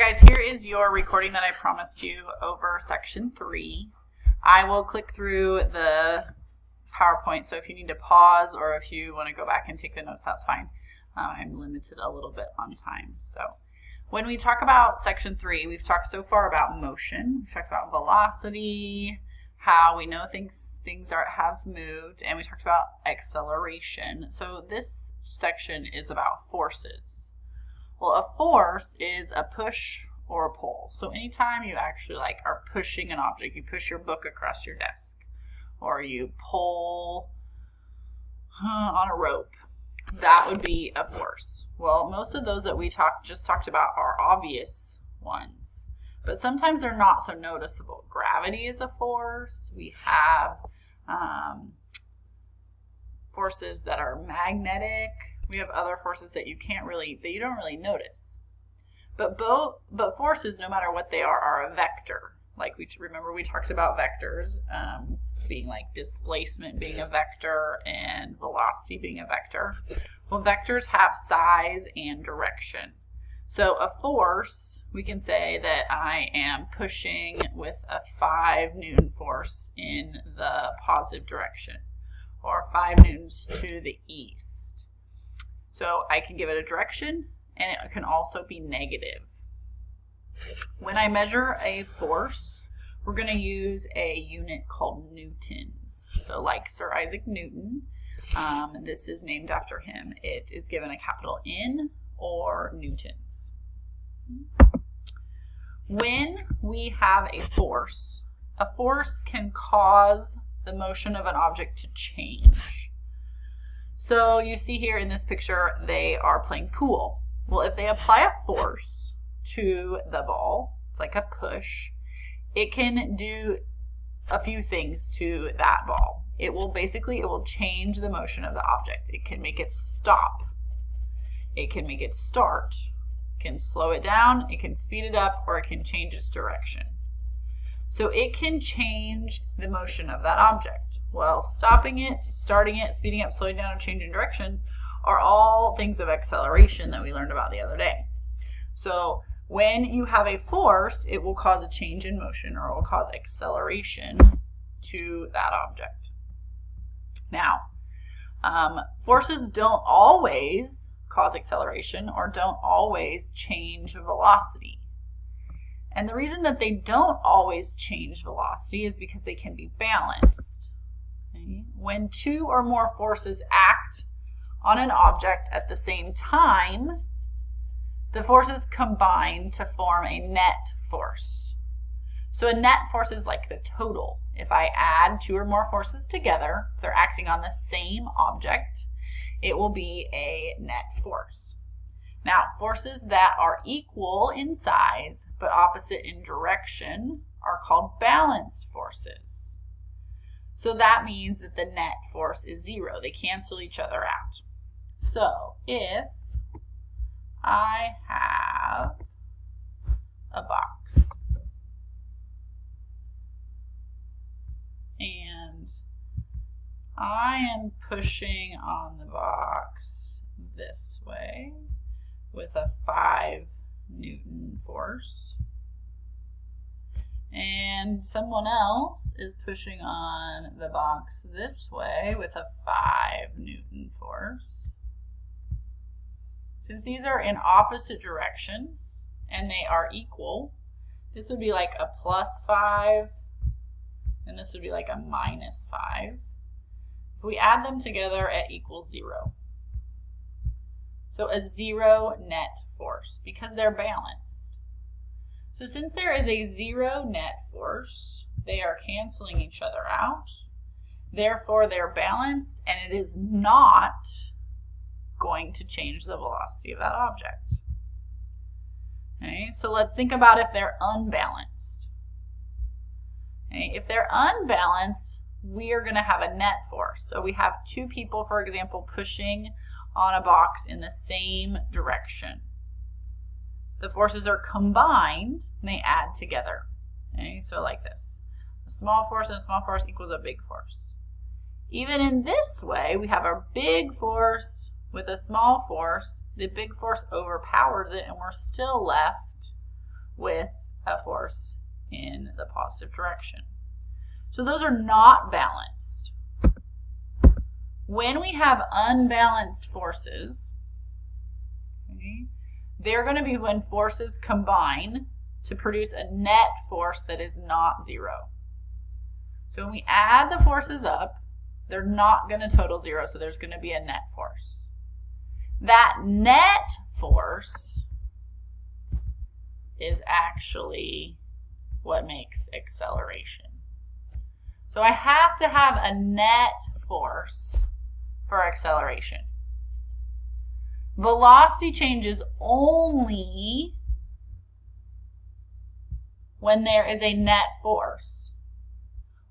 guys, here is your recording that I promised you over section 3. I will click through the PowerPoint, so if you need to pause or if you want to go back and take the notes, that's fine. I'm limited a little bit on time. So when we talk about section 3, we've talked so far about motion, we've talked about velocity, how we know things have moved, and we talked about acceleration. So this section is about forces. Well, a force is a push or a pull. So anytime you actually are pushing an object, you push your book across your desk, or you pull on a rope, that would be a force. Well, most of those that we just talked about are obvious ones, but sometimes they're not so noticeable. Gravity is a force. We have forces that are magnetic. We have other forces that you don't really notice. But forces, no matter what they are a vector. Like remember we talked about vectors being like displacement being a vector and velocity being a vector. Well, vectors have size and direction. So a force, we can say that I am pushing with a 5 Newton force in the positive direction, or 5 newtons to the east. So I can give it a direction, and it can also be negative. When I measure a force, we're going to use a unit called newtons. So like Sir Isaac Newton, this is named after him. It is given a capital N or newtons. When we have a force can cause the motion of an object to change. So you see here in this picture, they are playing pool. Well, if they apply a force to the ball, it's like a push, it can do a few things to that ball. It will change the motion of the object. It can make it stop. It can make it start. It can slow it down. It can speed it up, or it can change its direction. So it can change the motion of that object. Well, stopping it, starting it, speeding up, slowing down, or changing direction are all things of acceleration that we learned about the other day. So when you have a force, it will cause a change in motion, or it will cause acceleration to that object. Now, forces don't always cause acceleration or don't always change velocity. And the reason that they don't always change velocity is because they can be balanced. Okay? When 2 or more forces act on an object at the same time, the forces combine to form a net force. So a net force is like the total. If I add 2 or more forces together, if they're acting on the same object, it will be a net force. Now, forces that are equal in size but opposite in direction are called balanced forces. So that means that the net force is 0. They cancel each other out. So if I have a box and I am pushing on the box this way with a 5 Newton force, and someone else is pushing on the box this way with a 5 Newton force. Since these are in opposite directions and they are equal, this would be like a +5 and this would be like a -5. If we add them together, it equals 0. So a 0 net force because they're balanced. So since there is a 0 net force, they are canceling each other out. Therefore, they're balanced, and it is not going to change the velocity of that object. Okay, so let's think about if they're unbalanced. Okay, if they're unbalanced, we are going to have a net force. So we have 2 people, for example, pushing on a box in the same direction. The forces are combined and they add together. Okay, so like this. A small force and a small force equals a big force. Even in this way, we have a big force with a small force. The big force overpowers it and we're still left with a force in the positive direction. So those are not balanced. When we have unbalanced forces, okay, they're going to be when forces combine to produce a net force that is not zero. So when we add the forces up, they're not going to total zero, so there's going to be a net force. That net force is actually what makes acceleration. So I have to have a net force for acceleration. Velocity changes only when there is a net force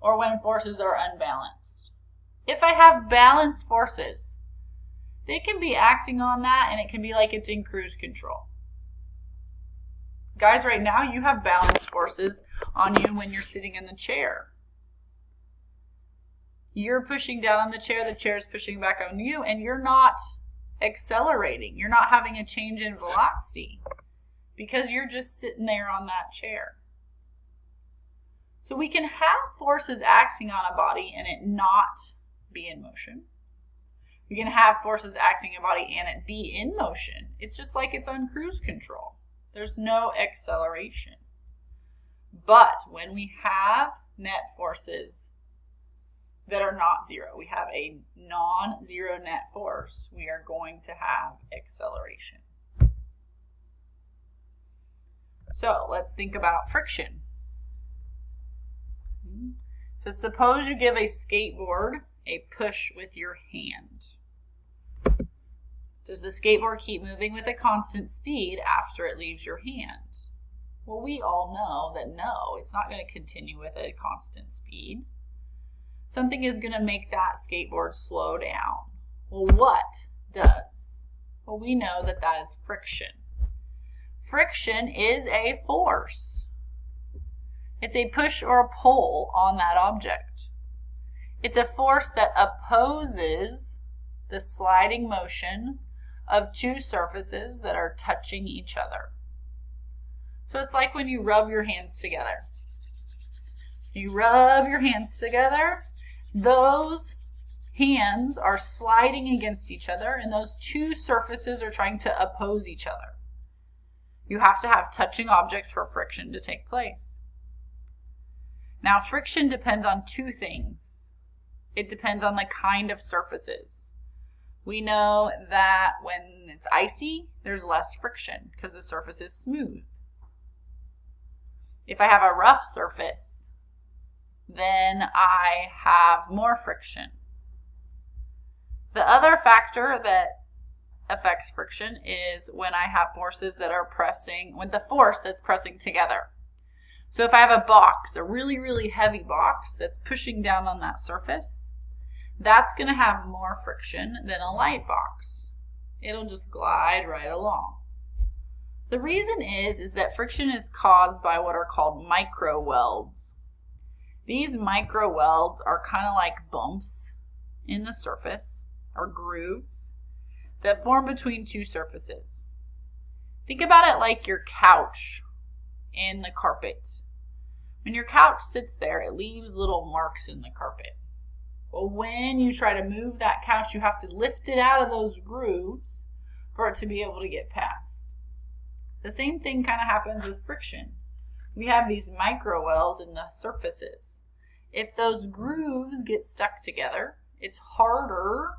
or when forces are unbalanced. If I have balanced forces, they can be acting on that and it can be like it's in cruise control. Guys, right now you have balanced forces on you when you're sitting in the chair. You're pushing down on the chair is pushing back on you, and you're not accelerating. You're not having a change in velocity because you're just sitting there on that chair. So we can have forces acting on a body and it not be in motion. We can have forces acting on a body and it be in motion. It's just like it's on cruise control. There's no acceleration. But when we have net forces that are not zero, we have a non-zero net force, we are going to have acceleration. So let's think about friction. So suppose you give a skateboard a push with your hand. Does the skateboard keep moving with a constant speed after it leaves your hand? Well, we all know that no, it's not going to continue with a constant speed. Something is going to make that skateboard slow down. Well, what does? Well, we know that that is friction. Friction is a force. It's a push or a pull on that object. It's a force that opposes the sliding motion of two surfaces that are touching each other. So it's like when you rub your hands together. You rub your hands together, those hands are sliding against each other, and those two surfaces are trying to oppose each other. You have to have touching objects for friction to take place. Now, friction depends on two things. It depends on the kind of surfaces. We know that when it's icy, there's less friction because the surface is smooth. If I have a rough surface, then I have more friction. The other factor that affects friction is when I have forces that are pressing, with the force that's pressing together. So if I have a box, a really, really heavy box that's pushing down on that surface, that's going to have more friction than a light box. It'll just glide right along. The reason is that friction is caused by what are called micro welds. These micro welds are kind of like bumps in the surface, or grooves, that form between two surfaces. Think about it like your couch in the carpet. When your couch sits there, it leaves little marks in the carpet. Well, when you try to move that couch, you have to lift it out of those grooves for it to be able to get past. The same thing kind of happens with friction. We have these micro welds in the surfaces. If those grooves get stuck together, it's harder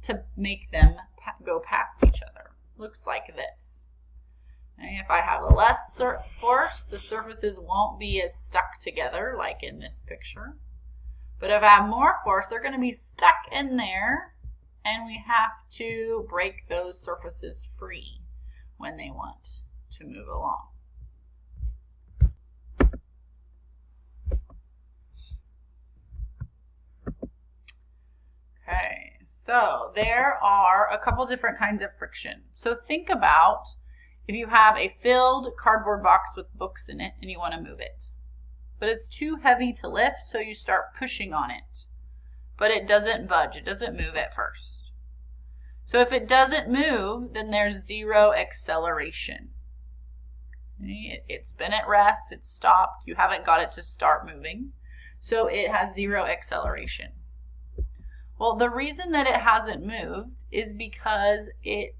to make them go past each other. Looks like this. And if I have a less force, the surfaces won't be as stuck together like in this picture. But if I have more force, they're going to be stuck in there, and we have to break those surfaces free when they want to move along. Okay, so there are a couple different kinds of friction. So think about if you have a filled cardboard box with books in it and you want to move it. But it's too heavy to lift, so you start pushing on it. But it doesn't budge, it doesn't move at first. So if it doesn't move, then there's zero acceleration. It's been at rest, it's stopped, you haven't got it to start moving, so it has zero acceleration. Well, the reason that it hasn't moved is because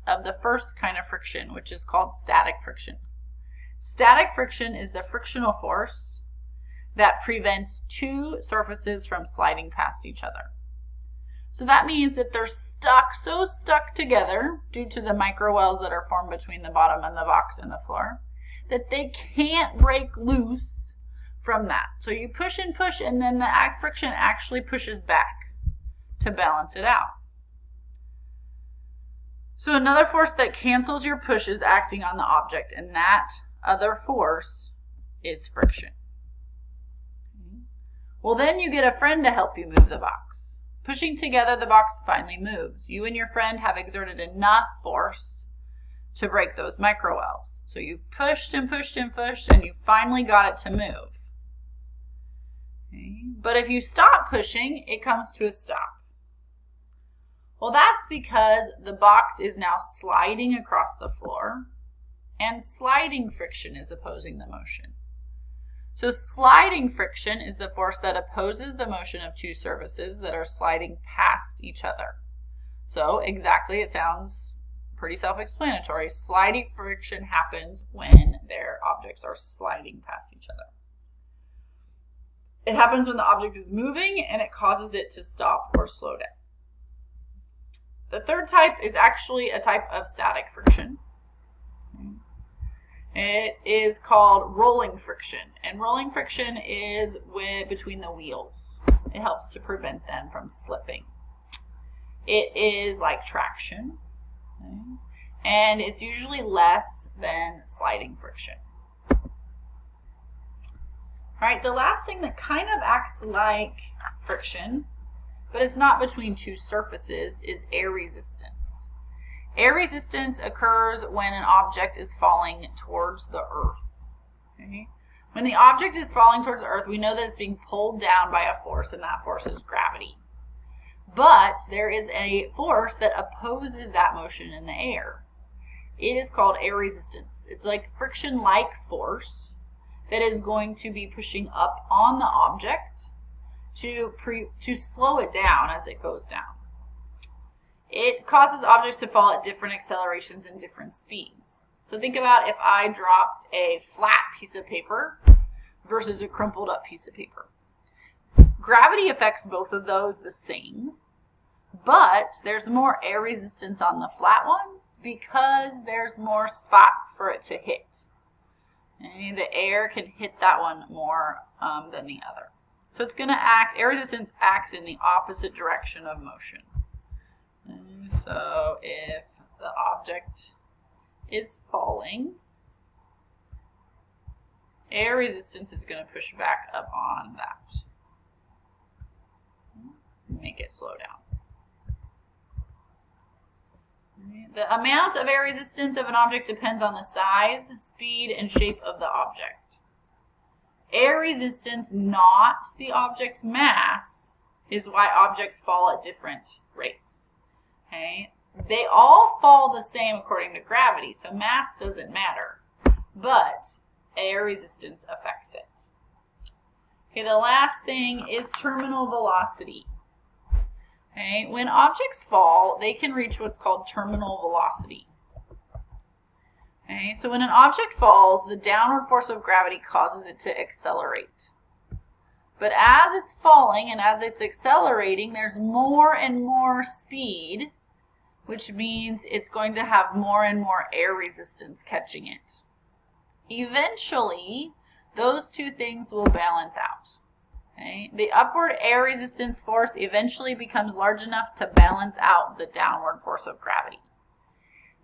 of the first kind of friction, which is called static friction. Static friction is the frictional force that prevents two surfaces from sliding past each other. So that means that they're so stuck together due to the microwells that are formed between the bottom and the box and the floor, that they can't break loose from that. So you push and push, and then the friction actually pushes back to balance it out. So another force that cancels your push is acting on the object, and that other force is friction. Well, then you get a friend to help you move the box. Pushing together, the box finally moves. You and your friend have exerted enough force to break those microwells. So you pushed and pushed and pushed, and you finally got it to move. Okay. But if you stop pushing, it comes to a stop. Well, that's because the box is now sliding across the floor, and sliding friction is opposing the motion. So sliding friction is the force that opposes the motion of two surfaces that are sliding past each other. So exactly, it sounds pretty self-explanatory. Sliding friction happens when their objects are sliding past each other. It happens when the object is moving, and it causes it to stop or slow down. The third type is actually a type of static friction. It is called rolling friction, and rolling friction is between the wheels. It helps to prevent them from slipping. It is like traction, okay? And it's usually less than sliding friction. All right, the last thing that kind of acts like friction, but it's not between two surfaces, is air resistance. Air resistance occurs when an object is falling towards the earth. Okay? When the object is falling towards the earth, we know that it's being pulled down by a force, and that force is gravity. But there is a force that opposes that motion in the air. It is called air resistance. It's like friction-like force that is going to be pushing up on the object to slow it down as it goes down. It causes objects to fall at different accelerations and different speeds. So think about if I dropped a flat piece of paper versus a crumpled up piece of paper. Gravity affects both of those the same, but there's more air resistance on the flat one because there's more spots for it to hit. Okay? The air can hit that one more than the other. So it's going to air resistance acts in the opposite direction of motion. And so if the object is falling, air resistance is going to push back up on that. Make it slow down. The amount of air resistance of an object depends on the size, speed, and shape of the object. Air resistance, not the object's mass, is why objects fall at different rates. Okay? They all fall the same according to gravity, so mass doesn't matter, but air resistance affects it. Okay, the last thing is terminal velocity. Okay, when objects fall, they can reach what's called terminal velocity. Okay, so when an object falls, the downward force of gravity causes it to accelerate. But as it's falling and as it's accelerating, there's more and more speed, which means it's going to have more and more air resistance catching it. Eventually, those two things will balance out. Okay? The upward air resistance force eventually becomes large enough to balance out the downward force of gravity.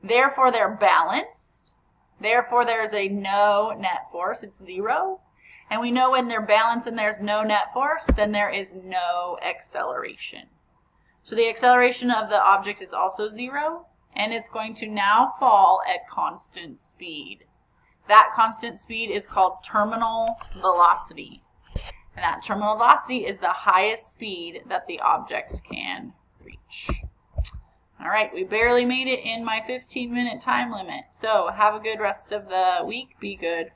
Therefore, they're balanced. Therefore, there's a no net force. It's zero. And we know when they're balanced and there's no net force, then there is no acceleration. So the acceleration of the object is also zero, and it's going to now fall at constant speed. That constant speed is called terminal velocity. And that terminal velocity is the highest speed that the object can reach. All right, we barely made it in my 15-minute time limit. So have a good rest of the week. Be good.